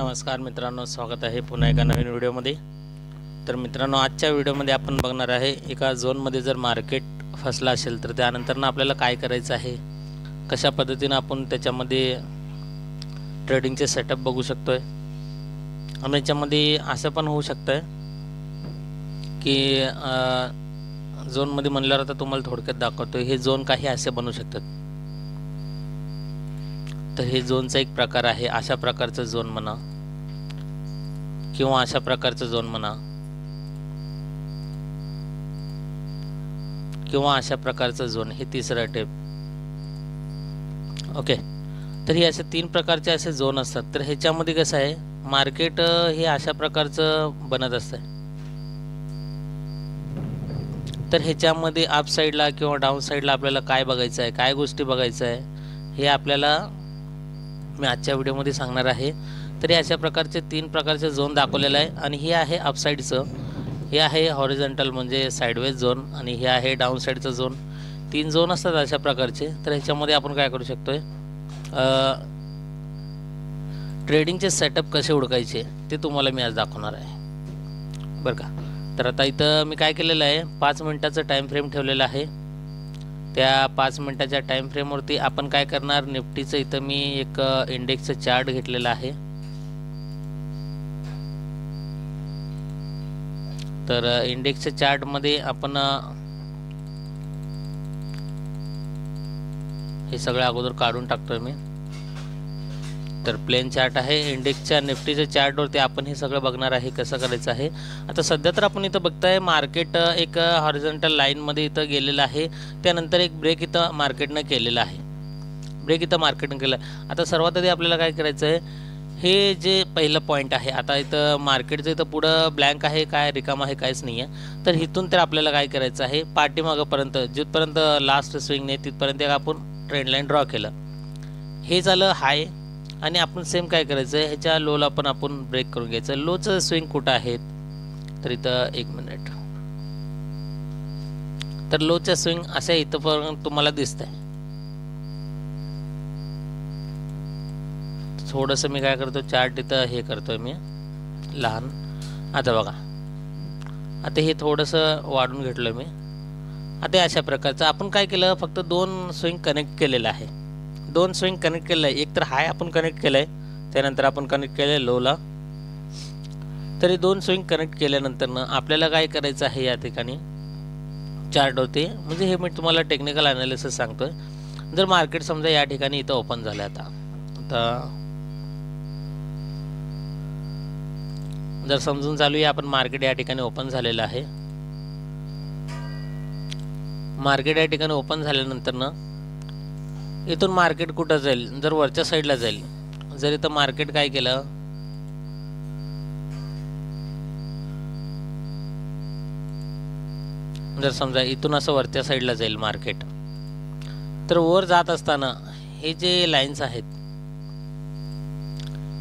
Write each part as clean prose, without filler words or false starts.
नमस्कार मित्रांनो, स्वागत आहे पुन्हा एका नवीन व्हिडिओमध्ये। तर मित्रांनो, आजच्या व्हिडिओमध्ये आपण बघणार आहे एका झोनमध्ये जर मार्केट फसला असेल तर त्यानंतर आपल्याला काय करायचं आहे, कशा पद्धतीने आपण त्याच्यामध्ये ट्रेडिंगचे सेटअप बघू शकतोय। आणि याच्यामध्ये असं पण होऊ शकतं की झोनमध्ये म्हणल्यावर आता तुम्हाला थोडक्यात दाखवतो, हे झोन काही असे बनू शकतात। तर हे झोनचा एक प्रकार आहे, अशा प्रकारचा झोन म्हणा किंवा अशा प्रकारचा झोन म्हणा किंवा अशा प्रकारचा झोन, हे तिसरा टेप। ओके, तर हे असे तीन प्रकारचे असे झोन असतात। तर ह्याच्यामध्ये कसं आहे, मार्केट हे अशा प्रकारचं बनत असतं। तर ह्याच्यामध्ये अप साईडला किंवा डाऊन साईडला आपल्याला काय बघायचं आहे, काय गोष्टी बघायचं आहे, हे आपल्याला मी आजच्या व्हिडिओमध्ये सांगणार आहे। तर हे अशा प्रकारचे तीन प्रकारचे झोन दाखवलेले आहे आणि हे आहे अप साईडचं, हे आहे हॉरिझॉन्टल म्हणजे साइडवेज झोन आणि हे आहे डाऊन साईडचा झोन। तीन झोन असतात अशा प्रकारचे। तर ह्याच्यामध्ये आपण काय करू शकतोय, ट्रेडिंगचे सेटअप कसे ओळखायचे ते तुम्हाला मी आज दाखवणार आहे, बरं का। तर आता इथं मी काय केलेलं आहे, 5 मिनिटाचं टाइम फ्रेम ठेवलेला आहे। त्या 5 मिनिटाच्या टाइम फ्रेमवरती आपण काय करणार, निफ्टीचं इथं मी एक इंडेक्सचं चार्ट घेतलेला आहे। तर इंडेक्सच्या चार्टमध्ये आपण हे सगळं अगोदर काढून टाकतोय मी। तर प्लेन चार्ट आहे इंडेक्सच्या, निफ्टीच्या चार्टवरती आपण हे सगळं बघणार आहे कसं करायचं आहे। आता सध्या तर आपण इथं बघताय मार्केट एक हॉरिझॉन्टल लाईनमध्ये इथं गेलेलं आहे, त्यानंतर एक ब्रेक इथं मार्केटनं केलेला आहे, ब्रेक इथं मार्केटनं केलं। आता सर्वात आधी आपल्याला काय करायचं आहे, हे जे पहिलं पॉईंट आहे, आता इथं मार्केटचं इथं पुढं ब्लँक आहे, काय रिकाम आहे, काहीच नाही आहे। तर इथून तर आपल्याला काय करायचं आहे, पाठीमागपर्यंत जिथपर्यंत लास्ट स्विंग नाही तिथपर्यंत आपण ट्रेंड लाईन ड्रॉ केलं, हे झालं हाय। आणि आपण सेम काय करायचं आहे, ह्याच्या लोला पण आपण ब्रेक करून घ्यायचं। लोचं स्विंग कुठं आहेत, तर इथं एक मिनिट, तर लोच्या स्विंग अशा इथं पण तुम्हाला दिसत आहे। थोडंसं मी काय करतो, चार्ट इथं हे करतोय मी लहान। आता बघा, आता हे थोडंसं वाढून घेतलं मी। आता अशा प्रकारचं आपण काय केलं, फक्त दोन स्विंग कनेक्ट केलेलं आहे, दोन स्विंग कनेक्ट केलं आहे। एक तर हाय आपण कनेक्ट केलं आहे, त्यानंतर आपण कनेक्ट केलं आहे लोला। तरी दोन स्विंग कनेक्ट केल्यानंतर आपल्याला काय करायचं आहे, या ठिकाणी चार्ट होते, म्हणजे हे मी तुम्हाला टेक्निकल ॲनालिसिस सांगतोय। जर मार्केट समजा या ठिकाणी इथं ओपन झालं, आता जर समजून चालू आहे आपण, मार्केट या ठिकाणी ओपन झालेलं आहे। मार्केट या ठिकाणी ओपन झाल्यानंतर इथून मार्केट कुठं जाईल, जर वरच्या साईडला जाईल। जर इथं मार्केट काय केलं, जर समजा इथून असं वरच्या साईडला जाईल मार्केट, तर वर जात असताना हे जे लाईन्स आहेत,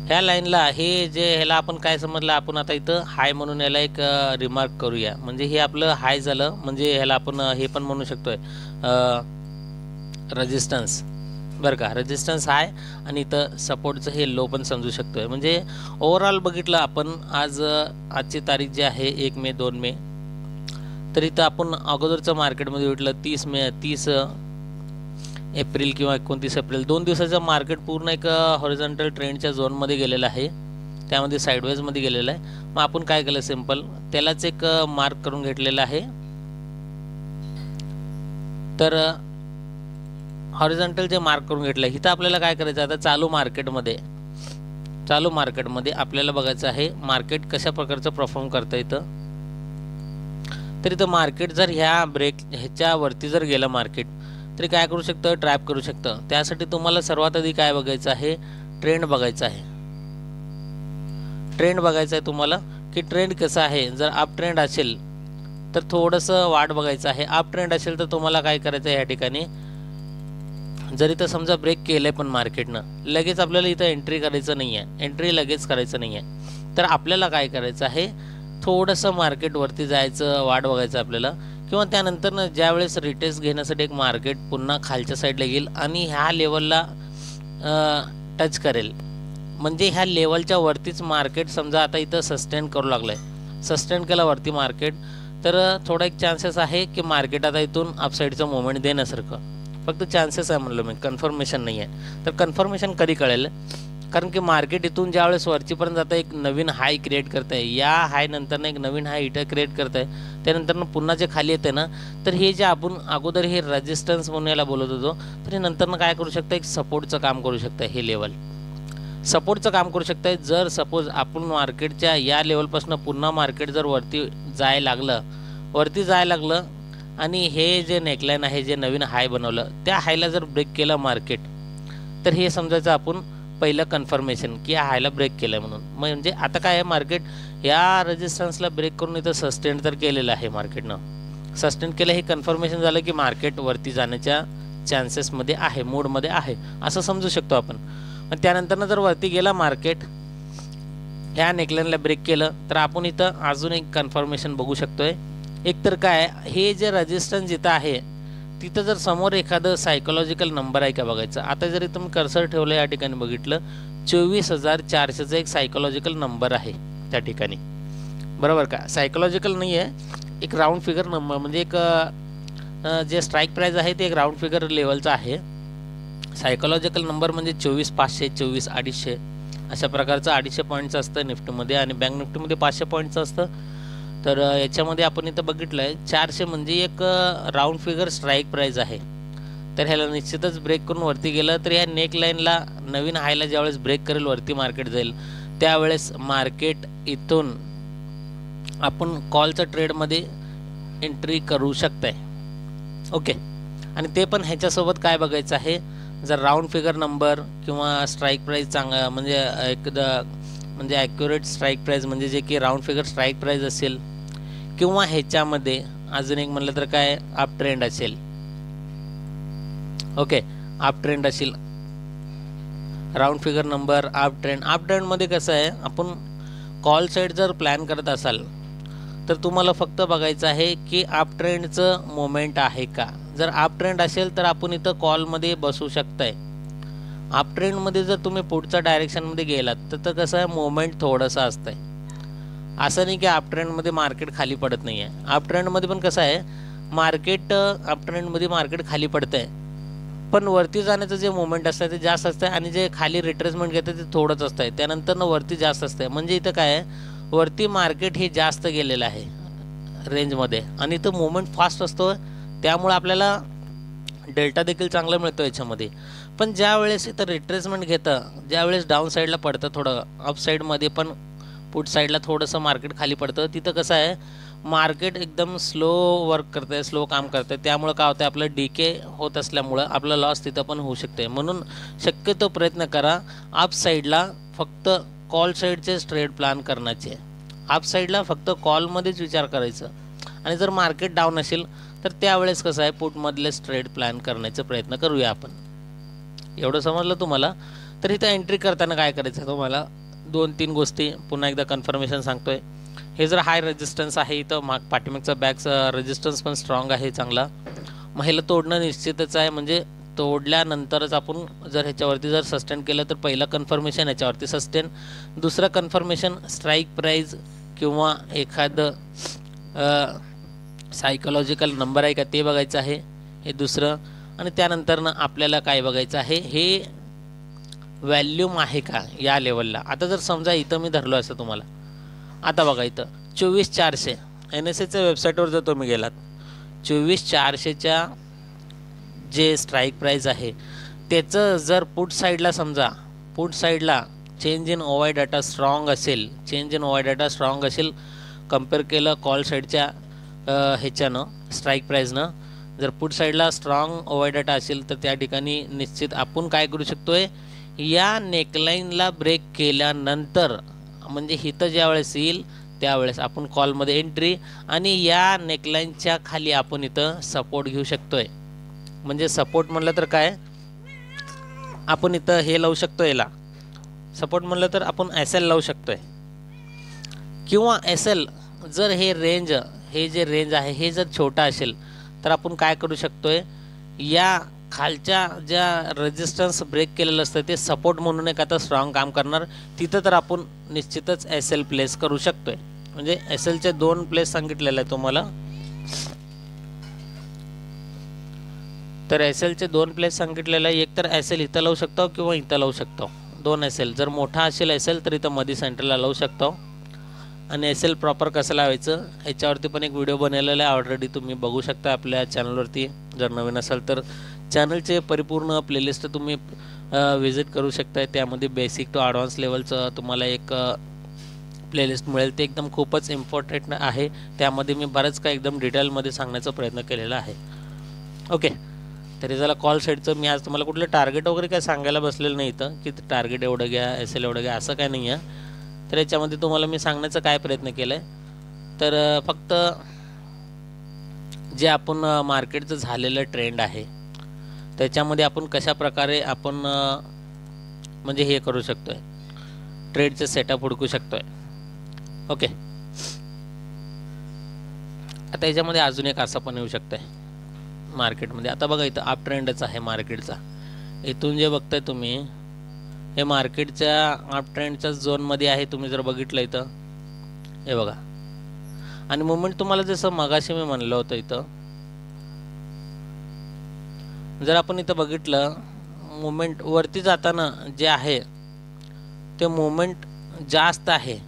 ह्या लाईनला हे जे ह्याला आपण काय समजलं, आपण आता इथं हाय म्हणून याला एक रिमार्क करूया, म्हणजे हे आपलं हाय झालं। म्हणजे ह्याला आपण हे पण म्हणू शकतोय रेजिस्टन्स, बरं का, रेजिस्टन्स हाय आणि इथं सपोर्टचं हे लो पण समजू शकतोय। म्हणजे ओव्हरऑल बघितलं आपण, आजची तारीख जी आहे 1 मे 2 मे, तर इथं आपण अगोदरचं मार्केटमध्ये भेटलं 30 एप्रिल किंवा 29 एप्रिल, 2 दिवसाचं मार्केट पूर्ण एक हॉरिझॉन्टल ट्रेंडच्या झोनमध्ये गेलेलं आहे, त्यामध्ये साईडवेजमध्ये गेलेलं आहे। मग आपण काय केलं, सिम्पल त्यालाच एक मार्क करून घेतलेलं आहे। तर हॉरिझॉन्टल जे मार्क करून घेतलं आहे, इथं आपल्याला काय करायचं, आता चालू मार्केटमध्ये आपल्याला बघायचं आहे मार्केट कशा प्रकारचं परफॉर्म करतं इथं। तर इथं मार्केट जर ह्याच्यावरती जर गेलं मार्केट, तरी काय करू शकतं, ट्रॅप करू शकतं। त्यासाठी तुम्हाला सर्वात आधी काय बघायचं आहे, ट्रेंड बघायचा आहे। ट्रेंड बघायचं आहे तुम्हाला की ट्रेंड कसं आहे। जर अप ट्रेंड असेल तर थोडंसं वाट बघायचं आहे, अप ट्रेंड असेल तर तुम्हाला काय करायचं आहे, या ठिकाणी जर इथं समजा ब्रेक केलंय पण मार्केटनं, लगेच आपल्याला इथं एंट्री करायचं नाही आहे, एंट्री लगेच करायचं नाही आहे। तर आपल्याला काय करायचं आहे, थोडंसं मार्केटवरती जायचं, वाट बघायचं आपल्याला, किंवा त्यानंतर ज्यावेळेस रिटेस्ट घेण्यासाठी एक मार्केट पुन्हा खालच्या साईडला येईल आणि ह्या लेवलला टच करेल, म्हणजे ह्या लेवलच्या वरतीच मार्केट समजा आता इथं सस्टेन करू लागलं आहे, सस्टेन केलं वरती मार्केट, तर थोडा एक चान्सेस आहे की मार्केट आता इथून अपसाईडचं मोमेंट देण्यासारखं, फक्त चान्सेस आहे म्हणलं मी, कन्फर्मेशन नाही आहे. तर कन्फर्मेशन कधी कळेल, कारण की मार्केट इथून ज्यावेळेस वरचीपर्यंत आता एक नवीन हाय क्रिएट करत आहे, या हाय नंतरनं एक नवीन हाय इथं क्रिएट करत आहे, त्यानंतरनं पुन्हा जे खाली येते ना, तर हे जे आपण अगोदर हे रेजिस्टन्स म्हणून याला बोलत होतो, तर हे नंतरनं काय करू शकतं, एक सपोर्टचं काम करू शकतं. हे लेवल सपोर्टचं काम करू शकतं. जर सपोज आपण मार्केटच्या या लेवलपासून पुन्हा मार्केट जर वरती जायला लागलं आणि हे जे नेकलाईन आहे, जे नवीन हाय बनवलं, त्या हायला जर ब्रेक केलं मार्केट, तर हे समजायचं आपण पहिलं कन्फर्मेशन की या हायला ब्रेक केलं आहे म्हणून. म्हणजे आता काय आहे, मार्केट या रेजिस्टन्सला ब्रेक करून इथं सस्टेन तर केलेलं आहे, मार्केटनं सस्टेन केलं, हे कन्फर्मेशन झालं की मार्केट वरती जाण्याच्या चान्सेसमध्ये आहे, मूडमध्ये आहे, असं समजू शकतो आपण. पण त्यानंतरनं जर वरती गेला मार्केट, ह्या नेकलाईनला ब्रेक केलं, तर आपण इथं अजून एक कन्फर्मेशन बघू शकतोय. एक तर काय, हे जे रेजिस्टन्स जिथं आहे तिथं जर समोर एखादं सायकोलॉजिकल नंबर आहे का बघायचं. आता जरी तुम्ही कर्सर ठेवलं, या ठिकाणी बघितलं 24,400चा एक सायकोलॉजिकल नंबर आहे त्या ठिकाणी, बरोबर का. सायकोलॉजिकल नाही आहे, एक राऊंड फिगर नंबर, म्हणजे एक जे स्ट्राईक प्राईज आहे ते एक राऊंड फिगर लेवलचं आहे. सायकोलॉजिकल नंबर म्हणजे 24,500, 24,250 अशा प्रकारचं 250 पॉईंटचं असतं निफ्टीमध्ये, आणि बँक निफ्टीमध्ये 500 पॉईंटचं असतं. तर याच्यामध्ये आपण इथं बघितलं आहे 400 म्हणजे एक राऊंड फिगर स्ट्राईक प्राईज आहे. तर ह्याला निश्चितच ब्रेक करून वरती गेलं, तर ह्या नेक लाईनला नवीन हायला ज्यावेळेस ब्रेक करेल, वरती मार्केट जाईल, त्यावेळेस मार्केट इथून आपण कॉलच्या ट्रेडमध्ये एंट्री करू शकताय. ओके, आणि ते पण ह्याच्यासोबत काय बघायचं आहे, जर राऊंड फिगर नंबर किंवा स्ट्राईक प्राईज चांगला, म्हणजे म्हणजे ॲक्युरेट स्ट्राईक प्राईज, म्हणजे जे की राऊंड फिगर स्ट्राईक प्राईज असेल, किंवा ह्याच्यामध्ये अजून एक म्हणलं तर काय, अप ट्रेंड असेल. ओके, अप ट्रेंड असेल, राऊंड फिगर नंबर, अप ट्रेंडमध्ये कसं आहे, आपण कॉल साईड जर प्लॅन करत असाल तर तुम्हाला फक्त बघायचं आहे की अप ट्रेंडचं मोमेंट आहे का. जर अप ट्रेंड असेल तर आपण इथं कॉलमध्ये बसू शकताय. अप ट्रेंडमध्ये जर तुम्ही पुढच्या डायरेक्शनमध्ये गेलात तर कसं आहे, मोमेंट थोडंसं असतंय. असं नाही की अप ट्रेंडमध्ये मार्केट खाली पडत नाही आहे. अप ट्रेंडमध्ये पण कसं आहे, मार्केट अप ट्रेंडमध्ये मार्केट खाली पडतं आहे, पण वरती जाण्याचं जे मोमेंट असतं ते जास्त असतं, आणि जे खाली रिट्रेसमेंट घेतं ते थोडंच असतं, त्यानंतर वरती जास्त असतं. म्हणजे इथं काय आहे, वरती मार्केट हे जास्त गेलेलं आहे रेंजमध्ये, आणि इथं मोमेंट फास्ट असतो, त्यामुळे आपल्याला डेल्टा देखील चांगला मिळतो याच्यामध्ये. पण ज्या वेळेस इथं रिट्रेसमेंट घेतं, ज्यावेळेस डाऊन साईडला पडतं, थोडं अप साईडमध्ये पण पुट साईडला थोडंसं मार्केट खाली पडतं, तिथं कसं आहे, मार्केट एकदम स्लो वर्क करतं आहे, स्लो काम करतं आहे, त्यामुळं काय होतं, आपलं डीके होत असल्यामुळं आपलं लॉस तिथं पण होऊ शकते. म्हणून शक्यतो प्रयत्न करा अप साईडला फक्त कॉल साईडचेच ट्रेड प्लॅन करण्याचे. अप साईडला फक्त कॉलमध्येच विचार करायचं, आणि जर मार्केट डाऊन असेल तर त्यावेळेस कसं आहे, पुटमधलेच ट्रेड प्लॅन करण्याचा प्रयत्न करूया आपण. एवढं समजलं तुम्हाला. तर इथं एंट्री करताना काय करायचं, तुम्हाला 2-3 गोष्टी पुन्हा एकदा कन्फर्मेशन सांगतोय. हे जर हाय रेजिस्टन्स आहे, इथं पाठीमागचा बॅकचा रेजिस्टन्स पण स्ट्रॉंग आहे चांगला, मग ह्याला तोडणं निश्चितच आहे. म्हणजे तोडल्यानंतरच आपण जर ह्याच्यावरती जर सस्टेन केलं तर पहिलं कन्फर्मेशन ह्याच्यावरती सस्टेन, दुसरं कन्फर्मेशन स्ट्राईक प्राईज किंवा एखादं सायकोलॉजिकल नंबर आहे का ते बघायचं आहे, हे दुसरं. आणि त्यानंतरनं आपल्याला काय बघायचं आहे, हे व्हॅल्यूम आहे का या लेवलला. आता जर समजा इथं मी धरलो असं तुम्हाला, आता बघा इथं 24,400 NSEच्या वेबसाईटवर जर तुम्ही गेलात, 24,400च्या जे स्ट्राईक प्राईज आहे त्याचं जर पुट साईडला समजा, पुट साईडला चेंज इन ओवाय डाटा स्ट्रॉंग असेल, चेंज इन ओवाय डाटा स्ट्रॉंग असेल कम्पेअर केलं कॉल साईडच्या ह्याच्यानं, स्ट्राईक प्राईजनं, जर पुट साईडला स्ट्रॉंग ओवाय डाटा असेल तर त्या ठिकाणी निश्चित आपण काय करू शकतोय, या नेकलाईनला ब्रेक केल्यानंतर, म्हणजे हिथं ज्यावेळेस येईल त्यावेळेस आपण कॉलमध्ये एंट्री, आणि या नेकलाईनच्या खाली आपण इथं सपोर्ट घेऊ शकतोय. म्हणजे सपोर्ट म्हणलं तर काय, आपण इथं हे लावू शकतो, याला सपोर्ट म्हणलं तर आपण SL लावू शकतोय, किंवा SL जर हे रेंज, हे जे रेंज आहे हे जर छोटा असेल तर आपण काय करू शकतोय, या खालच्या ज्या रेजिस्टन्स ब्रेक केलेलं असतं ते सपोर्ट म्हणून एक आता स्ट्रॉंग काम करणार, तिथं तर आपण निश्चितच SL प्लेस करू शकतोय. म्हणजे SLचे 2 प्लेस सांगितलेले आहे तुम्हाला. तर SLचे 2 प्लेस सांगितलेले आहे. एक तर SL इथं लावू शकतो किंवा इथं लावू शकतो. 2 SL. जर मोठा असेल SL तर इथं मध्ये सेंटरला लावू शकतो. आणि SL प्रॉपर कसं लावायचं याच्यावरती पण एक व्हिडिओ बनवलेला आहे ऑलरेडी, तुम्ही बघू शकता आपल्या चॅनलवरती. जर नवीन असाल तर चॅनलचे परिपूर्ण प्लेलिस्ट तुम्ही विजिट करू शकता. त्यामध्ये बेसिक टू ॲडव्हान्स लेवलचं तुम्हाला एक प्लेलिस्ट मिळेल. ते एकदम खूपच इम्पॉर्टंट आहे. त्यामध्ये मी बरंच काही एकदम डिटेलमध्ये सांगण्याचा प्रयत्न केलेला आहे. ओके, तरी झाला कॉल साईडचं. मी आज तुम्हाला कुठलं टार्गेट वगैरे काय सांगायला बसलेलं नाही इथं की टार्गेट एवढं घ्या, SL एवढं घ्या, असं काय नाही आहे. तर याच्यामध्ये तुम्हाला मी सांगण्याचा काय प्रयत्न केला आहे, तर फक्त जे आपण मार्केटचं झालेलं ट्रेंड आहे त्याच्यामध्ये आपण कशा प्रकारे आपण म्हणजे हे करू शकतोय, ट्रेडचं सेटअप हुडकू शकतोय. ओके, आता याच्यामध्ये अजून एक असं पण येऊ शकतंय मार्केटमध्ये. आता बघा इथं अप ट्रेंडच आहे मार्केटचा. इथून जे बघताय तुम्ही हे मार्केटच्या अप ट्रेंडच्या झोनमध्ये आहे. तुम्ही जर बघितलं इथं हे बघा, आणि मुवमेंट तुम्हाला जसं मगाशी मी म्हणलं होतं इथं, जर आपण इथं बघितलं मुवमेंट वरती जाताना जे आहे ते मुवमेंट जास्त आहे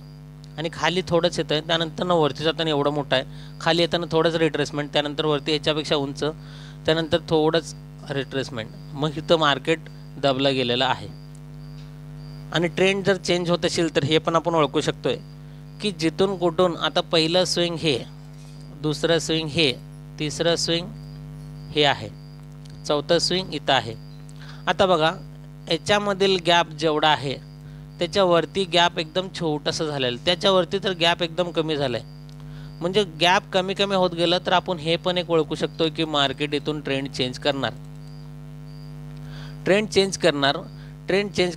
आणि खाली थोडंच येतं आहे. त्यानंतर वरती जाताना एवढं मोठं आहे, खाली येताना थोडंच रिट्रेसमेंट, त्यानंतर वरती याच्यापेक्षा उंच, त्यानंतर थोडंच रिट्रेसमेंट. मग इथं मार्केट दबलं गेलेलं आहे. आणि ट्रेंड जर चेंज होत असेल तर हे पण आपण ओळखू शकतोय की जिथून कुठून आता पहिलं स्विंग हे, दुसरं स्विंग हे, तिसरं स्विंग हे आहे, चौथं स्विंग इथं आहे. आता बघा याच्यामधील गॅप जेवढा आहे त्याच्यावरती गॅप एकदम छोटंसं झालेलं, त्याच्यावरती तर गॅप एकदम कमी झालं आहे. म्हणजे गॅप कमी कमी होत गेलं तर आपण हे पण एक ओळखू शकतो की मार्केट इथून ट्रेंड चेंज करणार. ट्रेंड चेंज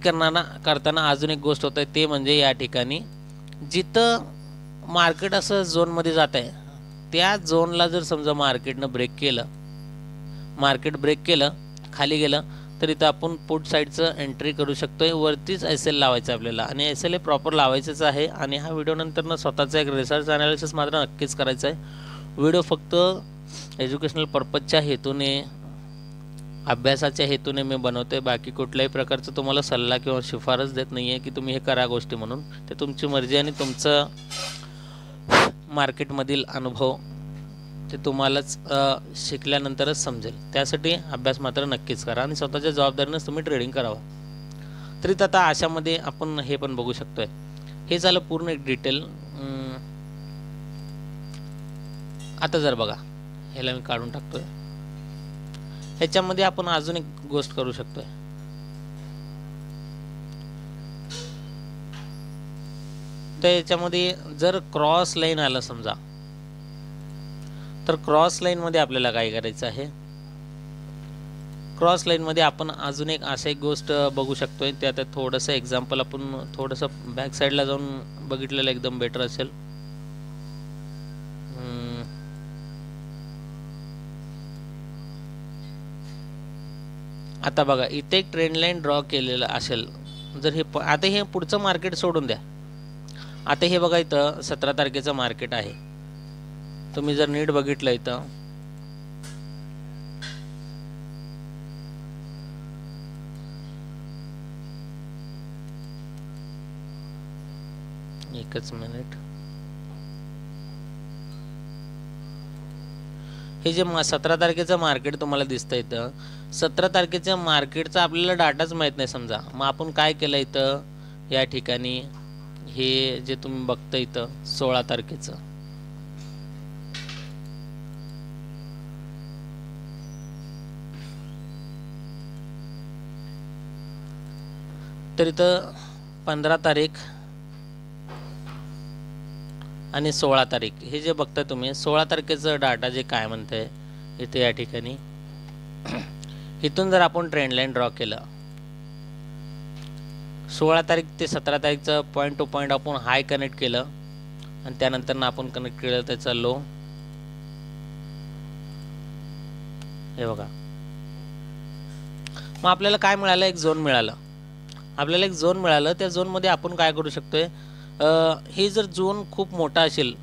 करताना अजून एक गोष्ट होत आहे, ते म्हणजे या ठिकाणी जिथं मार्केट असं झोनमध्ये जात आहे त्या झोनला जर समजा मार्केटनं ब्रेक केलं खाली गेलं तर इथं आपण पुट साईडचं एंट्री करू शकतोय. वरतीच SL लावायचं आपल्याला, आणि SL हे प्रॉपर लावायचंच आहे. आणि हा व्हिडिओ नंतर स्वतःचा एक रिसर्च ॲनालिसिस मात्र नक्कीच करायचा आहे. व्हिडिओ फक्त एज्युकेशनल पर्पजच्या हेतूने, अभ्यासाच्या हेतूने मी बनवतोय. बाकी कुठल्याही प्रकारचं तुम्हाला सल्ला किंवा शिफारस देत नाही आहे की तुम्ही हे करा गोष्टी म्हणून. ते तुमची मर्जी आणि तुमचं मार्केटमधील अनुभव ते तुम्हालाच शिकल्यानंतरच समजेल. त्यासाठी अभ्यास मात्र नक्कीच करा आणि स्वतःच्या जबाबदारीनेच तुम्ही ट्रेडिंग करावं. तरी आता अशामध्ये आपण हे पण बघू शकतोय. हे झालं पूर्ण एक डिटेल. आता जर बघा ह्याला मी काढून टाकतोय. ह्याच्यामध्ये आपण अजून एक गोष्ट करू शकतोय. तर याच्यामध्ये जर क्रॉस लाईन आलं समजा, तर क्रॉस लाईन मध्ये आपल्याला काय करायचं आहे, क्रॉस लाईन मध्ये आपण अजून एक अशी एक गोष्ट बघू शकतोय. ते आता थोडंसं एक्झाम्पल आपण थोडंसं बॅक साईडला जाऊन बघितलेलं एकदम बेटर असेल. आता बघा इथे एक ट्रेंड लाईन ड्रॉ केलेलं असेल. जर हे आता हे पुढचं मार्केट सोडून द्या. आता हे बघा इथं 17 तारखेचं मार्केट आहे. तुम्ही जर नीट बघितलं इथं एकच मिनिट, हे जे 17 तारखेचं मार्केट तुम्हाला दिसतं इथं, 17 तारखेच्या मार्केटचा आपल्याला डाटाच माहित नाही समजा. मग आपण काय केलं इथं या ठिकाणी, हे जे तुम्ही बघता इथं 16 तारखेचं, तर इथं 15 तारीख आणि 16 तारीख हे जे बघता तुम्ही, 16 तारखेचं डाटा जे काय म्हणतंय इथे या ठिकाणी, इथून जर आपण ट्रेंड लाईन ड्रॉ केलं 16 तारीख ते 17 तारीखचं पॉईंट टू पॉईंट आपण हाय कनेक्ट केलं आणि त्यानंतर आपण कनेक्ट केलं त्याचा लो. हे बघा मग आपल्याला काय मिळालं, एक झोन मिळालं. आपल्याला एक झोन मिळालं, त्या झोनमध्ये आपण काय करू शकतोय, हे जर झोन खूप मोठा असेल,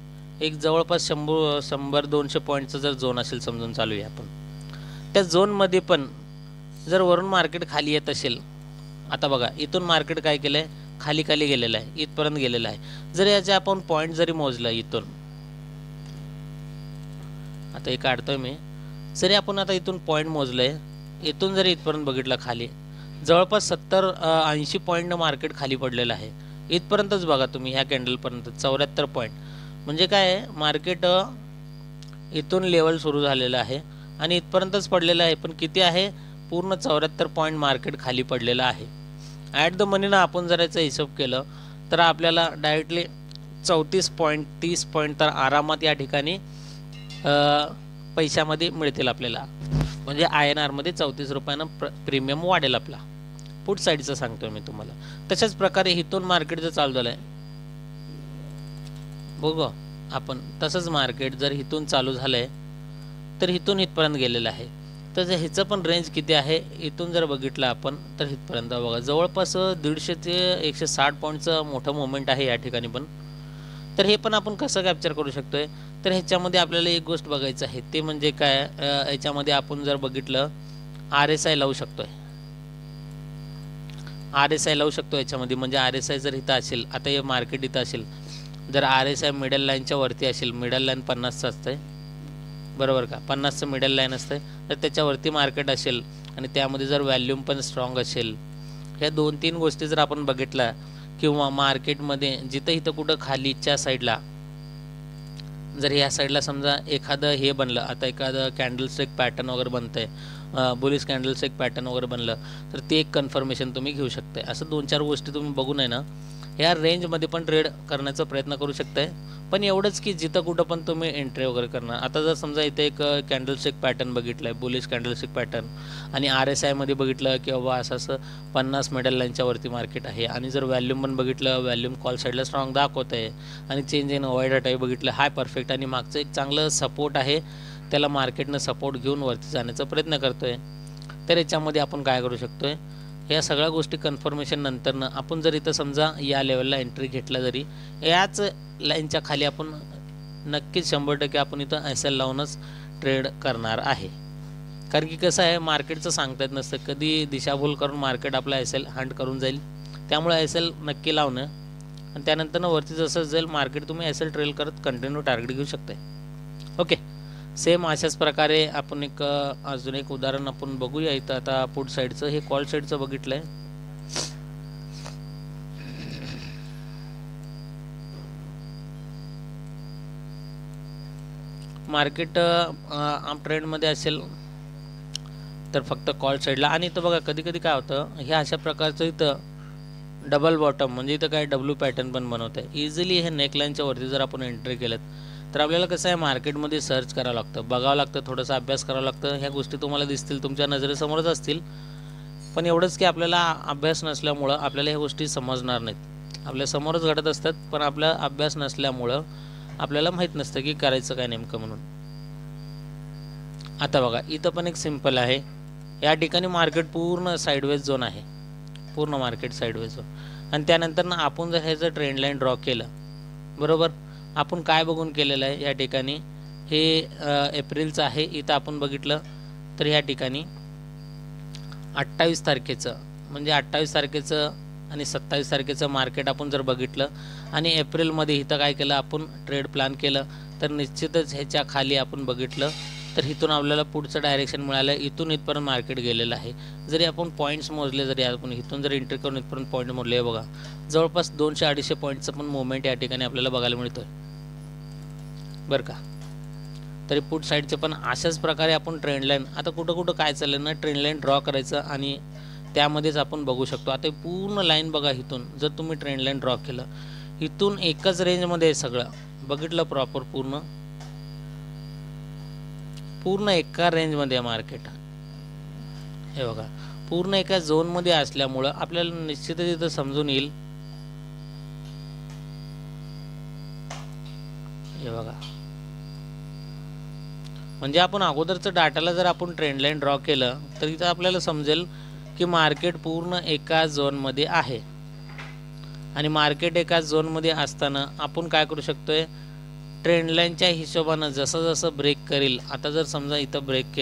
एक जवळपास 100-200 पॉईंटचा जर झोन असेल समजून चालूया आपण, त्या झोनमध्ये पण जर वरून मार्केट खाली येत असेल, आता बघा इथून मार्केट काय केलं आहे, खाली खाली गेलेलं आहे, इथपर्यंत गेलेलं आहे. जर याचे आपण पॉईंट जरी मोजलं इथून, आता हे काढतोय मी, जरी आपण आता इथून पॉईंट मोजलंय, इथून जरी इथपर्यंत बघितलं खाली, जवळपास 70-80 पॉईंटनं मार्केट खाली पडलेलं आहे. इथपर्यंतच बघा तुम्ही, ह्या कॅन्डलपर्यंत 74 पॉईंट. म्हणजे काय आहे, मार्केट इथून लेवल सुरू झालेलं आहे आणि इथपर्यंतच पडलेलं आहे. पण किती आहे, पूर्ण 74 पॉईंट मार्केट खाली पडलेलं आहे. ॲट द मनीनं आपण जर याचा हिशोब केलं तर आपल्याला डायरेक्टली 34 पॉईंट 30 पॉईंट तर आरामात या ठिकाणी पैशामध्ये मिळतील आपल्याला. म्हणजे INR मध्ये 34 रुपयानं प्रीमियम वाढेल आपला. पुट साईडचं सांगतोय मी तुम्हाला. तशाच प्रकारे इथून मार्केट जर चालू झालंय, बघू आपण, तसंच मार्केट जर इथून चालू झालंय तर इथून इथपर्यंत गेलेलं आहे. तर ह्याचं पण रेंज किती आहे, इथून जर बघितलं आपण तर इथपर्यंत बघा, जवळपास 150 ते 160 पॉईंटचं मोठं मुवमेंट आहे या ठिकाणी पण. तर हे पण आपण कसं कॅप्चर करू शकतोय, तर ह्याच्यामध्ये आपल्याला एक गोष्ट बघायचं आहे, ते म्हणजे काय, ह्याच्यामध्ये आपण जर बघितलं RSI लावू शकतोय. RSI लावू शकतो याच्यामध्ये. म्हणजे RSI जर इथं असेल, आता हे मार्केट इथं असेल, जर RSI मिडल लाईनच्या वरती असेल, मिडल लाईन 50चं असतंय बरोबर का, 50चं मिडल लाईन असतंय, तर त्याच्यावरती मार्केट असेल आणि त्यामध्ये जर व्हॅल्यूम पण स्ट्रॉंग असेल, ह्या 2-3 गोष्टी जर आपण बघितल्या, किंवा मार्केटमध्ये जिथं इथं कुठं खालीच्या साईडला जर ह्या साईडला समजा एखादं हे बनलं, आता एखादं कॅन्डलस्टिक पॅटर्न वगैरे बनतंय, बुलिश कॅन्डलस्टिक पॅटर्न वगैरे बनलं, तर ते एक कन्फर्मेशन तुम्ही घेऊ शकताय. असं 2-4 गोष्टी तुम्ही बघून आहे ना, ह्या रेंजमध्ये पण ट्रेड करण्याचा प्रयत्न करू शकताय. पण एवढंच की जिथं कुठं पण तुम्ही एंट्री वगैरे करणार. आता जर समजा इथे एक कॅन्डलस्टिक पॅटर्न बघितलं आहे, बुलिश कॅन्डलस्टिक पॅटर्न, आणि RSI मध्ये बघितलं की बाबा असं 50 मिडल लाईनच्या वरती मार्केट आहे, आणि जर व्हॅल्यूम पण बघितलं, व्हॅल्यूम कॉल साईडला स्ट्रॉंग दाखवत आहे, आणि चेंज इन अवॉइड टाईप बघितलं हाय परफेक्ट, आणि मागचं एक चांगलं सपोर्ट आहे, त्याला मार्केटनं सपोर्ट घेऊन वरती जाण्याचा प्रयत्न करतोय. तर याच्यामध्ये आपण काय करू शकतोय, या सगळ्या गोष्टी कन्फर्मेशन नंतरनं आपण जर इथं समजा या लेवलला एंट्री घेतला, जरी याच लाईनच्या खाली आपण नक्कीच 100% आपण इथं SL लावूनच ट्रेड करणार आहे. कारण की कसं आहे, मार्केटचं सांगता येत नसतं, कधी दिशाभूल करून मार्केट आपला SL हंट करून जाईल. त्यामुळे SL नक्की लावणं, आणि त्यानंतर वरती जसं जाईल मार्केट, तुम्ही SL ट्रेल करत कंटिन्यू टार्गेट घेऊ शकताय. ओके, सेम अशाच प्रकारे आपण एक अजून एक उदाहरण आपण बघूया. इथं आता पुट साईडचं, हे कॉल साईडचं बघितलंय. मार्केट अप ट्रेंडमध्ये असेल तर फक्त कॉल साईडला, आणि इथं बघा कधी कधी काय होतं, हे अशा प्रकारचं इथं डबल बॉटम, म्हणजे इथं काय W पॅटर्न पण बनवत आहे. इझिली हे नेकलाईनच्या वरती जर आपण एंट्री केलं तर आपल्याला कसं आहे, मार्केटमध्ये सर्च करावं लागतं, बघावं लागतं, थोडासा अभ्यास करावा लागतं. ह्या गोष्टी तुम्हाला दिसतील, तुमच्या नजरेसमोरच असतील, पण एवढंच की आपल्याला अभ्यास नसल्यामुळं आपल्याला ह्या गोष्टी समजणार नाहीत. आपल्या समोरच घडत असतात, पण आपला अभ्यास नसल्यामुळं आपल्याला माहीत नसतं की करायचं काय नेमकं म्हणून. आता बघा इथं पण एक सिंपल आहे, या ठिकाणी मार्केट पूर्ण साईडवेज झोन आहे, पूर्ण मार्केट साईडवेज झोन, आणि त्यानंतर ना आपण जर ह्याचं ट्रेंड लाईन ड्रॉ केलं, बरोबर, आपण काय बघून केलेलं आहे या ठिकाणी, हे एप्रिलचं आहे. इथं आपण बघितलं तर ह्या ठिकाणी 28 तारखेचं, म्हणजे 28 तारखेचं आणि 27 तारखेचं मार्केट आपण जर बघितलं, आणि एप्रिलमध्ये इथं काय केलं, आपण ट्रेड प्लॅन केलं, तर निश्चितच ह्याच्या खाली आपण बघितलं तर इथून आपल्याला पुढचं डायरेक्शन मिळालं, इथून इथपर्यंत मार्केट गेलेलं आहे. जरी आपण पॉईंट्स मोजले, जरी आपण इथून जर एंट्री करून इथपर्यंत पॉईंट मोजले, बघा जवळपास 200-250 पॉईंटचं पण मुवमेंट या ठिकाणी आपल्याला बघायला मिळतोय बरं का. तरी पुट साईडचे पण अशाच प्रकारे आपण ट्रेंड लाईन, आता कुठं कुठं काय चाललं ना, ट्रेंड लाईन ड्रॉ करायचं आणि त्यामध्येच आपण बघू शकतो. आता पूर्ण लाईन बघा, इथून जर तुम्ही ट्रेंड लाईन ड्रॉ केलं, इथून एकच रेंजमध्ये आहे सगळं, बघितलं प्रॉपर, पूर्ण एका रेंजमध्ये आहे मार्केट. हे बघा पूर्ण एका झोनमध्ये असल्यामुळं आपल्याला निश्चितच इथं समजून येईल. हे बघा, म्हणजे आपण अगोदरचं डाटाला जर आपण ट्रेंड लाईन ड्रॉ केलं तर इथं आपल्याला समजेल की की मार्केट पूर्ण एका झोनमध्ये आहे आणि मार्केट एका झोनमध्ये असताना आपण काय करू शकतोय, ट्रेंड लाईनच्या हिशोबानं जसं जसं ब्रेक करेल, आता जर समजा इथं ब्रेक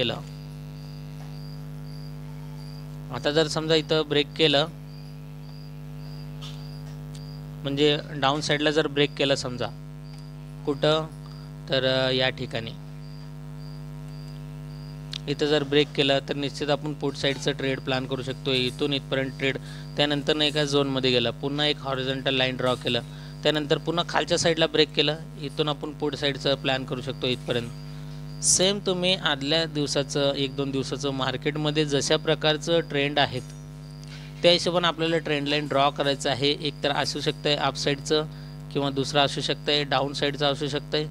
केलं, म्हणजे डाऊन साईडला जर ब्रेक केला समजा कुठं, तर या ठिकाणी इथं जर ब्रेक केला तर निश्चित आपण पुट साईडचं ट्रेड प्लॅन करू शकतो. इथून इथपर्यंत ट्रेड, त्यानंतर एका झोनमध्ये गेला, पुन्हा एक हॉरिझॉन्टल लाईन ड्रॉ केलं, त्यानंतर पुन्हा खालच्या साईडला ब्रेक केला, इथून आपण पुट साईडचं प्लॅन करू शकतो इथपर्यंत. सेम तुम्ही आदल्या दिवसाचं 1-2 दिवसाचं मार्केटमध्ये जशा प्रकारचं ट्रेंड आहेत त्या हिशोबाने आपल्याला ट्रेंड लाईन ड्रॉ करायचं आहे. एक तर असू शकतं आहे अप साईडचं, किंवा दुसरं असू शकतं आहे डाऊन साईडचं असू शकतं आहे,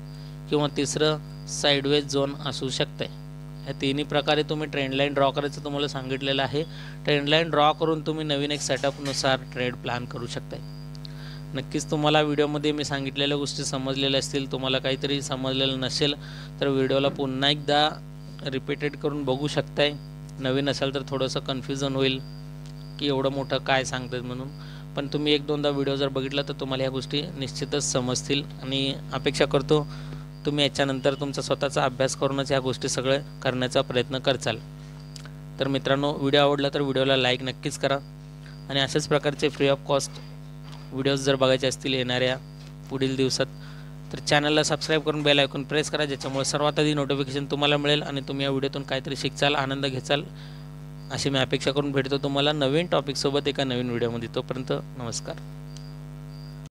किंवा तिसरं साईडवेज झोन असू शकतं आहे. ह्या तिन्ही प्रकारे तुम्ही ट्रेंड लाईन ड्रॉ करायचं तुम्हाला सांगितलेलं आहे. ट्रेंड लाईन ड्रॉ करून तुम्ही नवीन एक सेटअपनुसार ट्रेड प्लॅन करू शकताय. नक्कीच तुम्हाला व्हिडिओमध्ये मी सांगितलेल्या गोष्टी समजलेल्या असतील. तुम्हाला काहीतरी समजलेलं नसेल तर व्हिडिओला पुन्हा एकदा रिपीटेड करून बघू शकताय. नवीन असाल तर थोडंसं कन्फ्युजन होईल की एवढं मोठं काय सांगतात म्हणून, पण तुम्ही 1-2दा व्हिडिओ जर बघितला तर तुम्हाला ह्या गोष्टी निश्चितच समजतील. आणि अपेक्षा करतो तुम्ही याच्यानंतर तुमचा स्वतःचा अभ्यास करूनच ह्या गोष्टी सगळं करण्याचा प्रयत्न करचाल. तर मित्रांनो, व्हिडिओ आवडला तर व्हिडिओला लाईक नक्कीच करा आणि अशाच प्रकारचे फ्री ऑफ कॉस्ट व्हिडिओज जर बघायचे असतील येणाऱ्या पुढील दिवसात तर चॅनलला सबस्क्राईब करून बेल आयकॉन प्रेस करा, ज्याच्यामुळे सर्वात आधी नोटिफिकेशन तुम्हाला मिळेल आणि तुम्ही या व्हिडिओतून काहीतरी शिकचाल, आनंद घेचाल अशी मी अपेक्षा करून भेटतो तुम्हाला नवीन टॉपिकसोबत एका नवीन व्हिडिओमध्ये. तोपर्यंत नमस्कार.